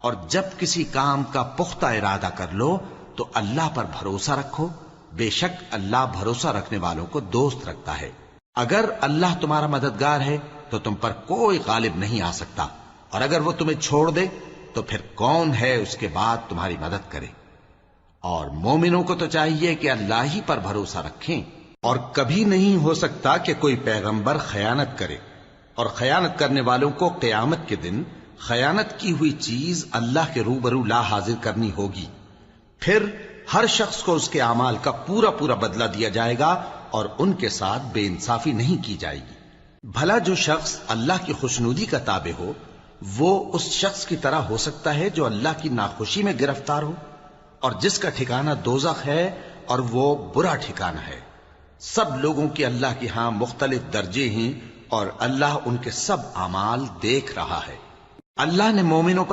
اور جب کسی کام کا پختہ ارادہ کر لو تو اللہ پر بھروسہ رکھو، بے شک اللہ بھروسہ رکھنے والوں کو دوست رکھتا ہے۔ اگر اللہ تمہارا مددگار ہے تو تم پر کوئی غالب نہیں آ سکتا، اور اگر وہ تمہیں چھوڑ دے تو پھر کون ہے اس کے بعد تمہاری مدد کرے۔ اور مومنوں کو تو چاہیے کہ اللہ ہی پر بھروسہ رکھیں، اور کبھی نہیں ہو سکتا کہ کوئی پیغمبر خیانت کرے، اور خیانت کرنے والوں کو قیامت کے دن خیانت کی ہوئی چیز اللہ کے روبرو لا حاضر کرنی ہوگی، پھر ہر شخص کو اس کے اعمال کا پورا پورا بدلہ دیا جائے گا، اور ان کے ساتھ بے انصافی نہیں کی جائے گی۔ بھلا جو شخص اللہ کی خوشنودی کا تابع ہو وہ اس شخص کی طرح ہو سکتا ہے جو اللہ کی ناخوشی میں گرفتار ہو، اور جس کا ٹھکانہ دوزخ ہے اور وہ برا ٹھکانہ ہے۔ سب لوگوں کے اللہ کے ہاں مختلف درجے ہیں، اور اللہ ان کے سب اعمال دیکھ رہا ہے۔ اللہ نے مومنوں پر